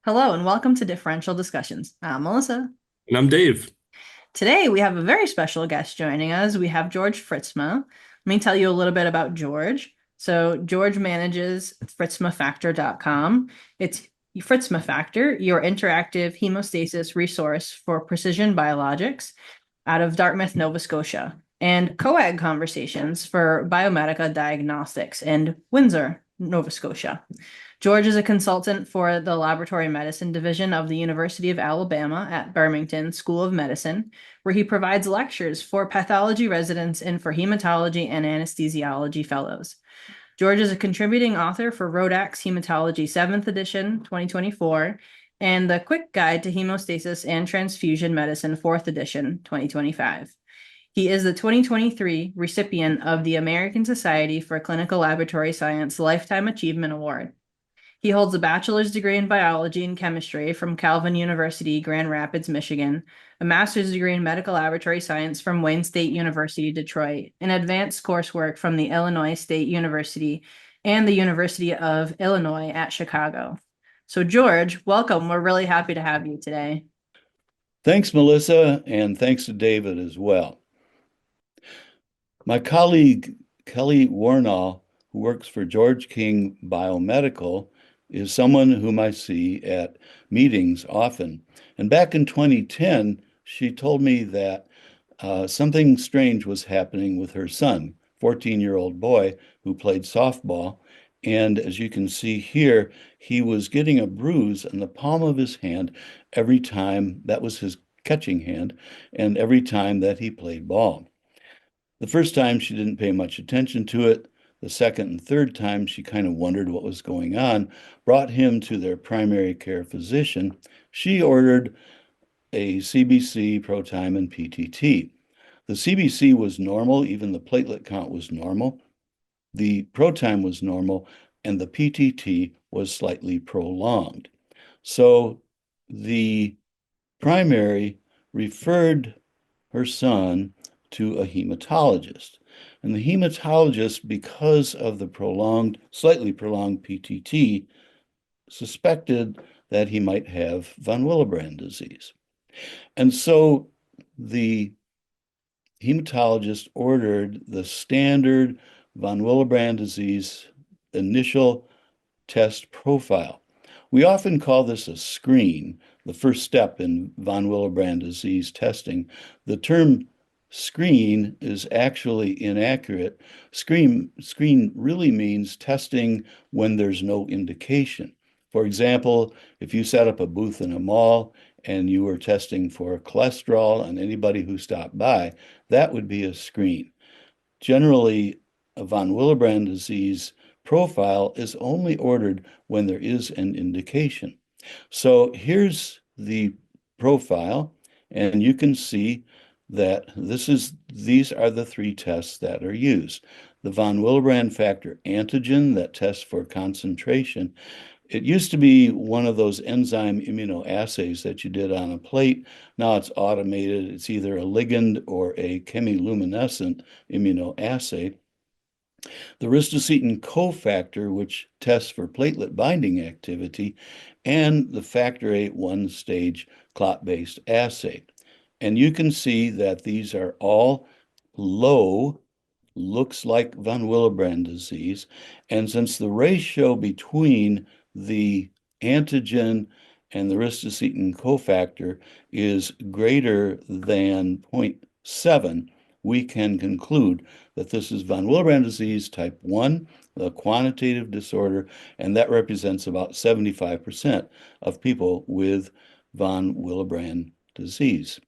Hello and welcome to Differential Discussions. I'm Melissa. And I'm Dave. Today we have a very special guest joining us. We have George Fritzma. Let me tell you a little bit about George. So George manages fritzmafactor.com. It's Fritzma Factor, your interactive hemostasis resource for precision biologics out of Dartmouth, Nova Scotia, and COAG Conversations for Biomedica Diagnostics in Windsor, Nova Scotia. George is a consultant for the Laboratory Medicine Division of the University of Alabama at Birmingham School of Medicine, where he provides lectures for pathology residents and for hematology and anesthesiology fellows. George is a contributing author for Rodak's Hematology 7th edition, 2024, and the Quick Guide to Hemostasis and Transfusion Medicine 4th edition, 2025. He is the 2023 recipient of the American Society for Clinical Laboratory Science Lifetime Achievement Award. He holds a bachelor's degree in biology and chemistry from Calvin University, Grand Rapids, Michigan, a master's degree in medical laboratory science from Wayne State University, Detroit, and advanced coursework from the Illinois State University and the University of Illinois at Chicago. So, George, welcome. We're really happy to have you today. Thanks, Melissa, and thanks to David as well. My colleague, Kelly Warnall, who works for George King Biomedical, is someone whom I see at meetings often. And back in 2010, she told me that something strange was happening with her son, 14-year-old boy who played softball. And as you can see here, he was getting a bruise in the palm of his hand every time, that was his catching hand, and every time that he played ball. The first time she didn't pay much attention to it. The second and third time she kind of wondered what was going on, brought him to their primary care physician. She ordered a CBC, ProTime, and PTT. The CBC was normal, even the platelet count was normal. The ProTime was normal, and the PTT was slightly prolonged. So the primary referred her son to a hematologist. And the hematologist, because of the slightly prolonged PTT, suspected that he might have von Willebrand disease. And so the hematologist ordered the standard von Willebrand disease initial test profile. We often call this a screen, the first step in von Willebrand disease testing. The term screen is actually inaccurate. Screen really means testing when there's no indication. For example, if you set up a booth in a mall and you were testing for cholesterol on anybody who stopped by, that would be a screen. Generally, a von Willebrand disease profile is only ordered when there is an indication. So here's the profile, and you can see that these are the three tests that are used. The von Willebrand factor antigen that tests for concentration. It used to be one of those enzyme immunoassays that you did on a plate. Now it's automated. It's either a ligand or a chemiluminescent immunoassay. The Ristocetin cofactor, which tests for platelet binding activity, and the factor VIII one-stage clot-based assay. And you can see that these are all low, looks like von Willebrand disease. And since the ratio between the antigen and the Ristocetin cofactor is greater than 0.7, we can conclude that this is von Willebrand disease type 1, a quantitative disorder, and that represents about 75% of people with von Willebrand disease.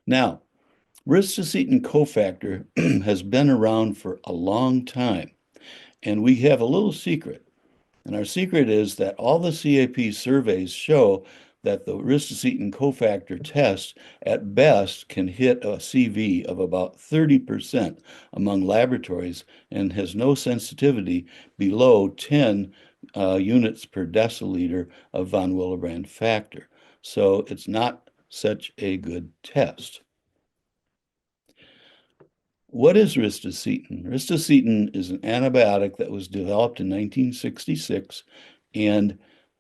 Now, Ristocetin cofactor has been around for a long time, and we have a little secret. And our secret is that all the CAP surveys show that the Ristocetin cofactor test at best can hit a CV of about 30% among laboratories and has no sensitivity below 10 units per deciliter of von Willebrand factor. So it's not such a good test. What is Ristocetin? Ristocetin is an antibiotic that was developed in 1966, and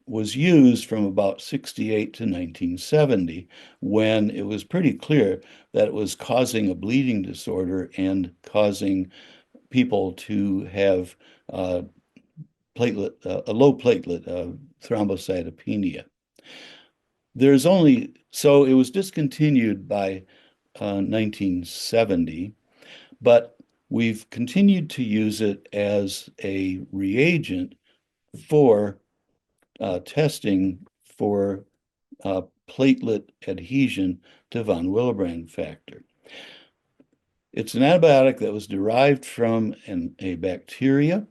was used from about 68 to 1970, when it was pretty clear that it was causing a bleeding disorder and causing people to have a low platelet thrombocytopenia. So it was discontinued by 1970, but we've continued to use it as a reagent for testing for platelet adhesion to von Willebrand factor. It's an antibiotic that was derived from a bacteria,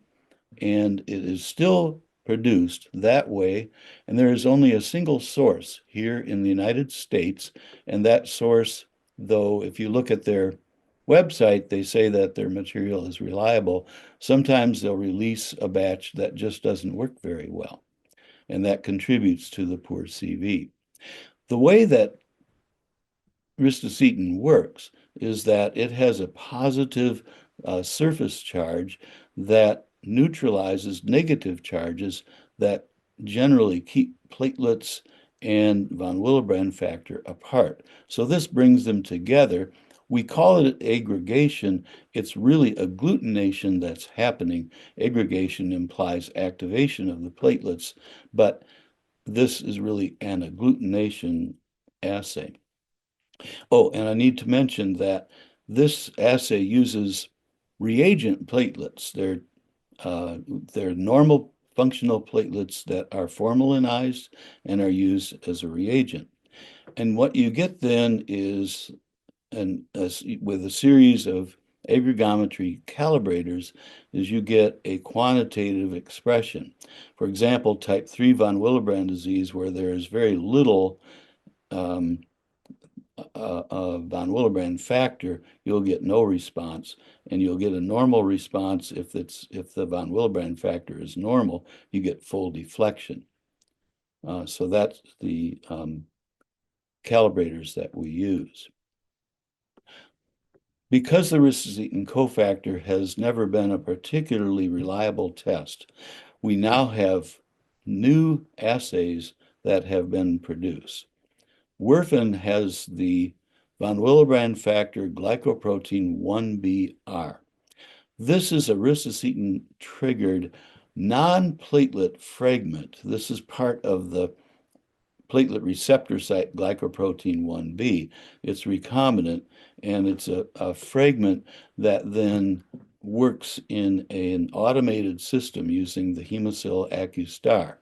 and it is still produced that way. And there is only a single source here in the United States. And that source, though, if you look at their website, they say that their material is reliable. Sometimes they'll release a batch that just doesn't work very well, and that contributes to the poor CV. The way that Ristocetin works is that it has a positive surface charge that neutralizes negative charges that generally keep platelets and von Willebrand factor apart. So this brings them together. We call it aggregation. It's really agglutination that's happening. Aggregation implies activation of the platelets, but this is really an agglutination assay. Oh, and I need to mention that this assay uses reagent platelets. They're normal functional platelets that are formalinized and are used as a reagent. And what you get then is with a series of aggregometry calibrators is you get a quantitative expression. For example, type 3 von Willebrand disease, where there is very little von Willebrand factor, you'll get no response, and you'll get a normal response if the von Willebrand factor is normal, you get full deflection. So that's the calibrators that we use. Because the Ristocetin cofactor has never been a particularly reliable test, we now have new assays that have been produced. Werfen has the von Willebrand factor glycoprotein 1BR. This is a Ristocetin triggered non-platelet fragment. This is part of the platelet receptor site glycoprotein 1B. It's recombinant, and it's a fragment that then works in an automated system using the Hemocell AccuStar,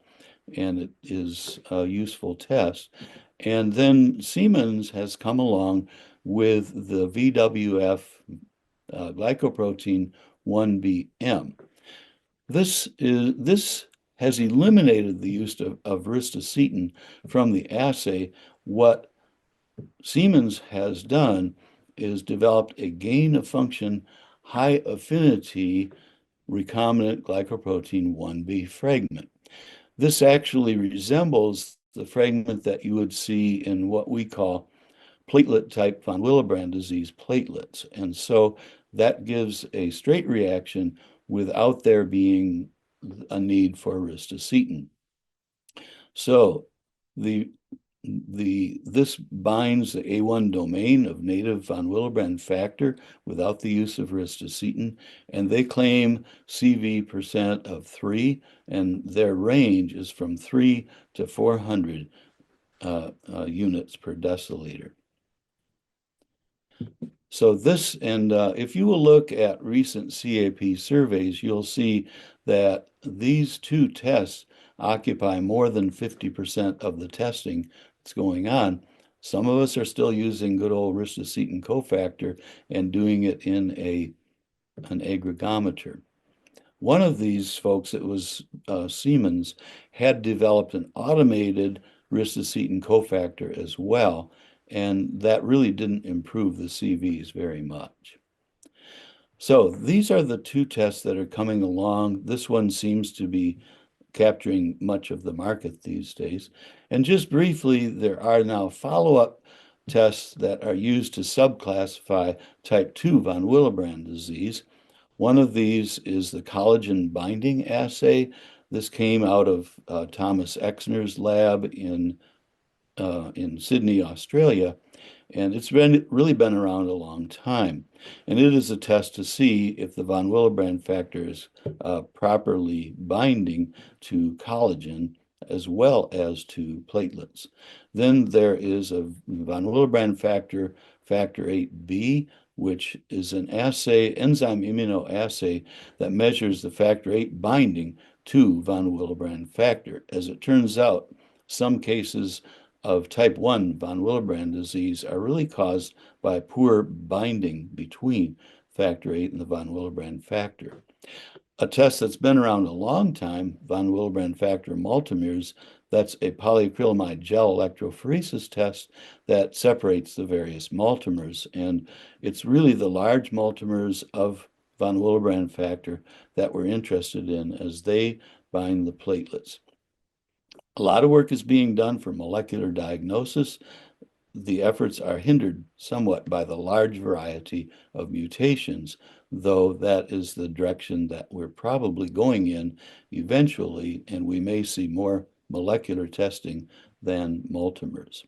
and it is a useful test. And then Siemens has come along with the VWF glycoprotein 1BM. This has eliminated the use of Ristocetin from the assay. What Siemens has done is developed a gain of function high affinity recombinant glycoprotein 1B fragment. This actually resembles the fragment that you would see in what we call platelet type von Willebrand disease platelets. And so that gives a straight reaction without there being a need for Ristocetin. So this binds the A1 domain of native von Willebrand factor without the use of Ristocetin, and they claim CV percent of 3, and their range is from 3 to 400 units per deciliter. So this, and if you will look at recent CAP surveys, you'll see that these two tests occupy more than 50% of the testing that's going on. Some of us are still using good old Ristocetin cofactor and doing it in an aggregometer. One of these folks, it was Siemens, had developed an automated Ristocetin cofactor as well, and that really didn't improve the CVs very much. So these are the two tests that are coming along. This one seems to be capturing much of the market these days. And just briefly, there are now follow-up tests that are used to subclassify type 2 von Willebrand disease. One of these is the collagen binding assay. This came out of Thomas Exner's lab in Sydney, Australia, and it's been really been around a long time. And it is a test to see if the von Willebrand factor is properly binding to collagen as well as to platelets. Then there is a von Willebrand factor, factor 8B, which is an assay, enzyme immunoassay that measures the factor 8 binding to von Willebrand factor. As it turns out, some cases of type 1 von Willebrand disease are really caused by poor binding between factor 8 and the von Willebrand factor. A test that's been around a long time, von Willebrand factor multimeres, that's a polyacrylamide gel electrophoresis test that separates the various multimers. And it's really the large multimers of von Willebrand factor that we're interested in as they bind the platelets. A lot of work is being done for molecular diagnosis. The efforts are hindered somewhat by the large variety of mutations, though that is the direction that we're probably going in eventually, and we may see more molecular testing than multimers.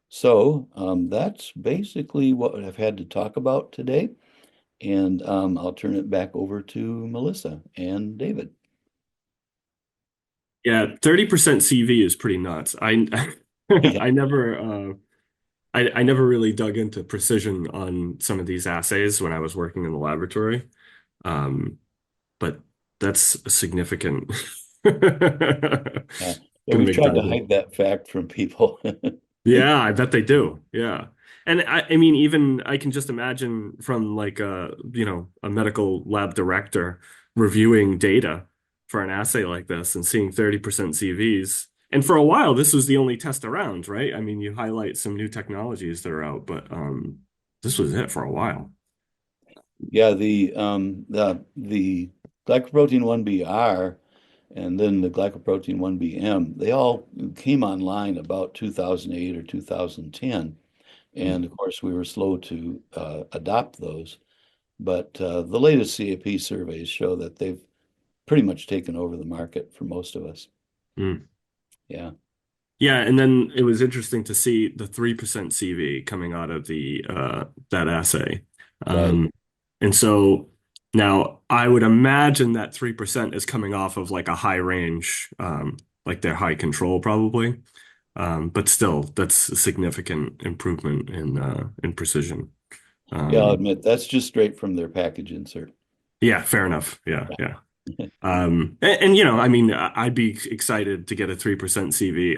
So that's basically what I've had to talk about today, and I'll turn it back over to Melissa and David. Yeah, 30% CV is pretty nuts. Yeah. I never really dug into precision on some of these assays when I was working in the laboratory. But that's a significant Yeah. gonna We've make tried to diving. hide that fact from people. Yeah, I bet they do. Yeah. And I mean, even I can just imagine from like a medical lab director reviewing data for an assay like this and seeing 30% CVs. And for a while, this was the only test around, right? I mean, you highlight some new technologies that are out, but this was it for a while. Yeah, the glycoprotein 1BR and then the glycoprotein 1BM, they all came online about 2008 or 2010. And of course, we were slow to adopt those. But the latest CAP surveys show that they've pretty much taken over the market for most of us. Mm. Yeah, Yeah, and then it was interesting to see the 3% CV coming out of the that assay. right. And so now I would imagine that 3% is coming off of like a high range, like their high control probably. But still, that's a significant improvement in precision. Yeah, I'll Um, admit that's just straight from their package insert. yeah, fair enough. Yeah, yeah. Yeah. I mean, I'd be excited to get a 3% CV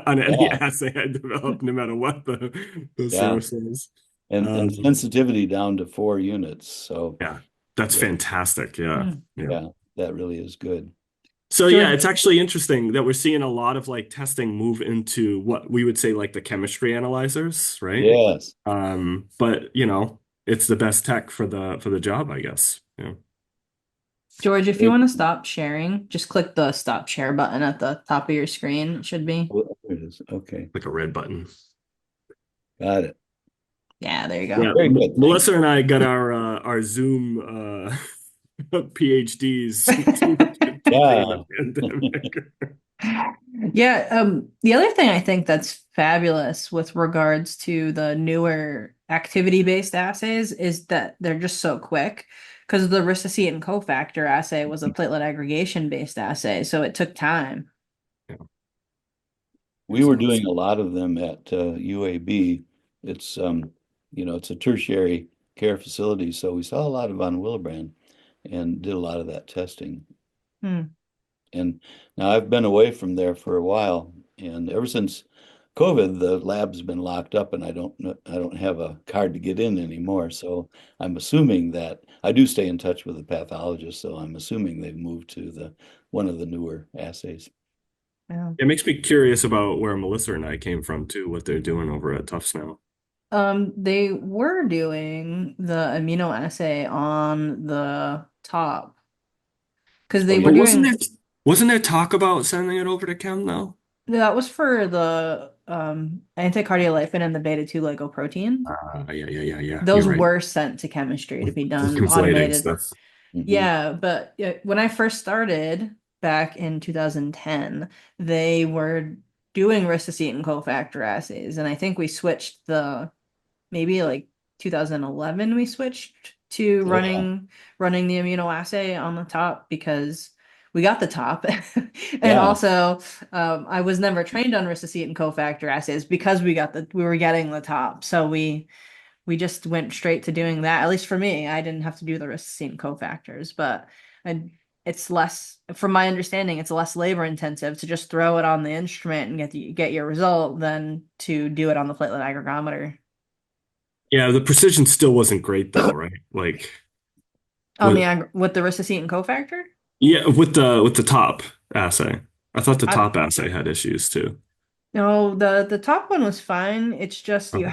on any Yeah, assay I develop, no matter what the yeah. source is. And Um, sensitivity down to 4 units. So yeah, that's that, fantastic. Yeah, Hmm. yeah. yeah, that really is good. So yeah, George, it's actually interesting that we're seeing a lot of like testing move into what we would say like the chemistry analyzers, right? Yes. But it's the best tech for the job, I guess. Yeah, George, if you want to stop sharing, just click the stop share button at the top of your screen. It should be. Oh, there it is. Okay. like a red button. Got it. Yeah, there you go. Yeah, Very good. Thanks. Melissa and I got our Zoom PhDs during the Yeah. pandemic. Yeah, the other thing I think that's fabulous with regards to the newer activity-based assays is that they're just so quick because the Ristocetin cofactor assay was a platelet aggregation-based assay, so it took time. Yeah, We makes a were lot of doing sense. a lot of them at UAB. It's it's a tertiary care facility, so we saw a lot of von Willebrand and did a lot of that testing. Hmm. And now I've been away from there for a while, and ever since COVID, the lab's been locked up, and I don't have a card to get in anymore. So I'm assuming that I do stay in touch with the pathologist, so I'm assuming they've moved to the one of the newer assays. Yeah. It makes me curious about where Melissa and I came from too, what they're doing over at Tufts now. They were doing the immunoassay on the top because Oh they yeah, were But wasn't doing there wasn't there talk about sending it over to Chem though? that was for the anticardiolipin and the beta 2 lipoprotein. Yeah. You're Those right. were sent to chemistry to be done Conflating automated. stuff. hmm Yeah, but when I first started, back in 2010, they were doing Ristocetin cofactor assays, and I think we switched the maybe like 2011 we switched to Oh, yeah. running the immunoassay on the top because we got the top. And Yeah. also I was never trained on Ristocetin cofactor assays because we were getting the top. So we just went straight to doing that. At least for me, I didn't have to do the Ristocetin cofactors, but I, it's less, from my understanding, it's less labor intensive to just throw it on the instrument and get your result than to do it on the platelet aggregometer. Yeah, the precision still wasn't great though, right? Like On the with with the Ristocetin cofactor? yeah, with the top assay. I thought the I top assay had issues too. no, the top one was fine. It's just Okay.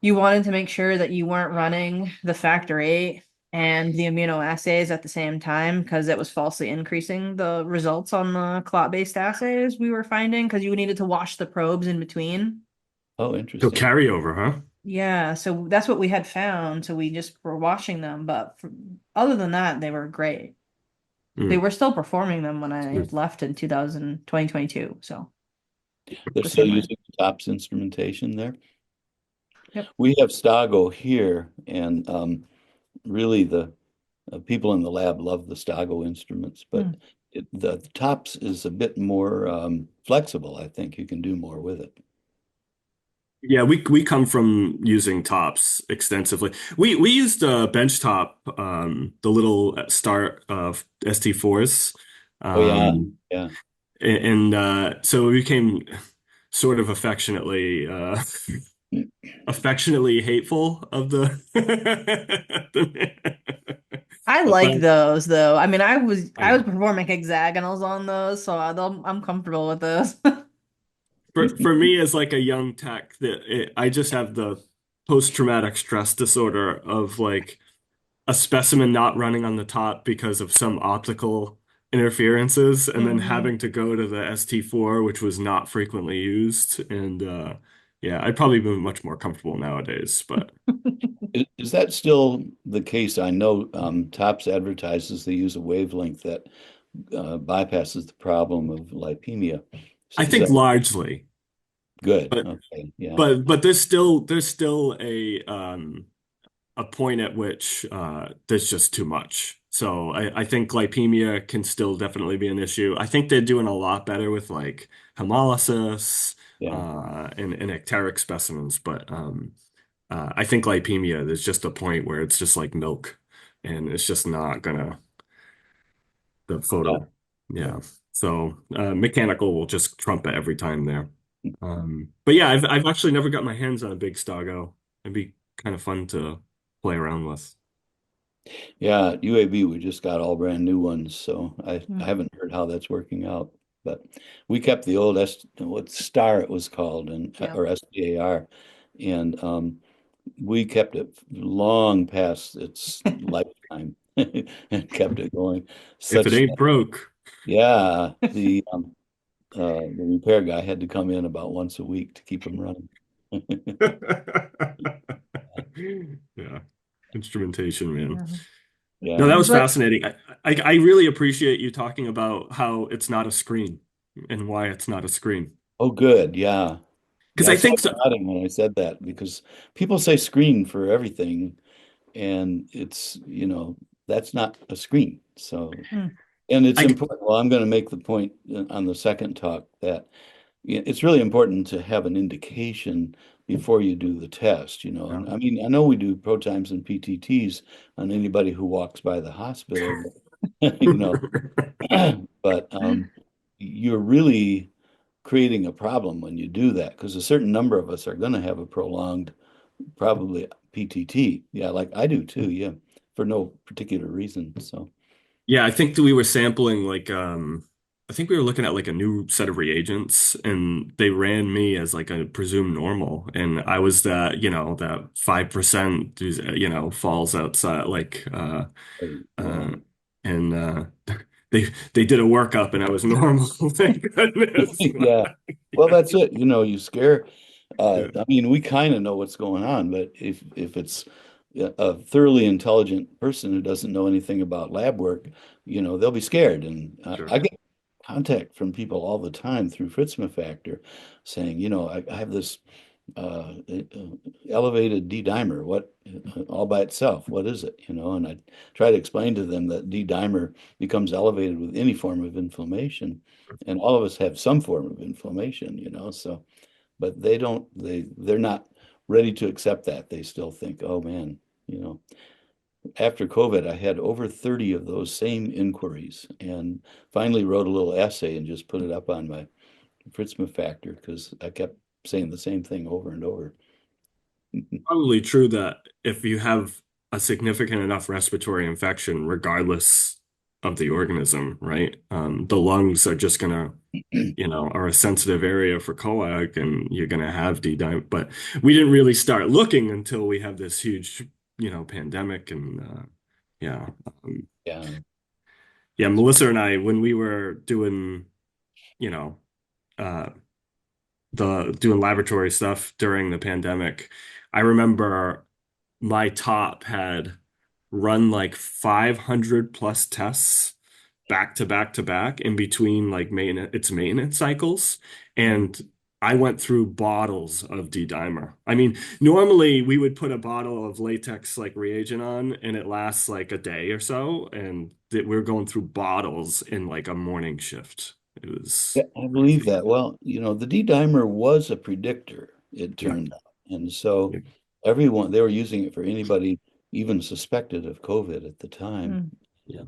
you wanted to make sure that you weren't running the factor 8 and the immunoassays at the same time because it was falsely increasing the results on the clot-based assays we were finding because you needed to wash the probes in between. Oh, So interesting. carryover, huh? Yeah, so that's what we had found. So we just were washing them, but other than that, they were great. They Mm. were still performing them when I left in 2022. So They're the still same way. using TOPS instrumentation there. Yep. We have Stago here, and really the people in the lab love the Stago instruments, but Hmm. the TOPS is a bit more flexible. I think you can do more with it. Yeah, we come from using tops extensively. We used benchtop, the little start of ST4s, Oh yeah, um, yeah. and so we became sort of affectionately hateful of the. I like But those though. I mean, I I was know. performing hexagonals on those, so I'm comfortable with those. For me as like a young tech, I just have the post-traumatic stress disorder of like a specimen not running on the top because of some optical interferences, and then Hmm. having to go to the ST4, which was not frequently used. And yeah, I'd probably be much more comfortable nowadays. But Is that still the case? I know TOPS advertises they use a wavelength that bypasses the problem of lipemia. I Is think that largely, good? but Okay, yeah, but there's still a point at which there's just too much. So I think lipemia can still definitely be an issue. I think they're doing a lot better with like hemolysis yeah. and ecteric specimens, but I think lipemia, there's just a point where it's just like milk, and it's just not gonna the Yeah, photo. yeah. Yeah. So mechanical will just trump it every time there. But yeah, I've actually never got my hands on a big Stago. It'd be kind of fun to play around with. Yeah, UAB, we just got all brand new ones, so I Hmm. haven't heard how that's working out. But we kept the old what Star it was called, and Yeah. or SDAR, and we kept it long past its lifetime and kept it going. If it Such ain't broke. yeah, the repair guy had to come in about once a week to keep them running. Yeah. Instrumentation, man. Mhm. No, Yeah. that was But fascinating. I really appreciate you talking about how it's not a screen and why it's not a screen. Oh, good. Yeah. Because Yeah, I I saw think you so, nodding when I said that because people say screen for everything, and it's, that's not a screen. So, hmm. and it's I important. Well, I'm going to make the point on the second talk that it's really important to have an indication before you do the test. yeah. And I mean, I know we do pro times and PTTs on anybody who walks by the hospital, but, but you're really creating a problem when you do that because a certain number of us are going to have a prolonged, probably PTT. Yeah, like I do too. Yeah, for no particular reason. So, Yeah, I think that we were sampling like I think we were looking at like a new set of reagents, and they ran me as like a presumed normal, and I was that, that 5% who's, falls outside like yeah. uh and they did a workup and I was normal. Thank goodness. Yeah. Well, that's it. You scare. Yeah. I mean, we kind of know what's going on, but if it's a thoroughly intelligent person who doesn't know anything about lab work, they'll be scared. And Sure. I get contact from people all the time through Fritzma Factor saying, I have this elevated D dimer, what all by itself, what is it? And I try to explain to them that D dimer becomes elevated with any form of inflammation, and all of us have some form of inflammation, so but they're not ready to accept that. They still think, oh man, after COVID, I had over 30 of those same inquiries, and finally wrote a little essay and just put it up on my Fritzma Factor because I kept saying the same thing over and over. Probably true that if you have a significant enough respiratory infection, regardless of the organism, right? The lungs are just gonna, are a sensitive area for coag, and you're gonna have D-dimer. But we didn't really start looking until we have this huge, pandemic, and yeah, Yeah. yeah. Melissa and I, when we were doing, you know, uh, the doing laboratory stuff during the pandemic, I remember my top had run like 500 plus tests back to back to back in between like maintenance cycles. And I went through bottles of D-dimer. I mean, normally we would put a bottle of latex like reagent on and it lasts like a day or so. And that we're going through bottles in like a morning shift. It was Yeah, I believe crazy. that. Well, the D dimer was a predictor, it Yeah. turned out. And so Yeah. they were using it for anybody even suspected of COVID at the time. Mm.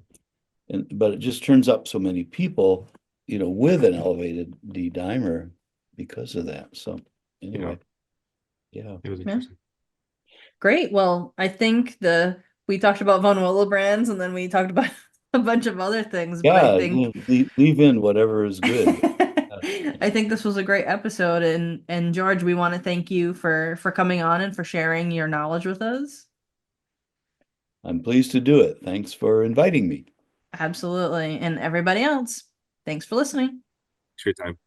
Yeah. But it just turns up so many people, with an elevated D dimer because of that. So Yeah. anyway, yeah. It was Yeah. interesting. Great. Well, I think we talked about von Willebrand's and then we talked about a bunch of other things, but I Yeah, think leave in whatever is good. I think this was a great episode, and George, we want to thank you for coming on and for sharing your knowledge with us. I'm pleased to do it. Thanks for inviting me. Absolutely. And everybody else, thanks for listening. It's your time.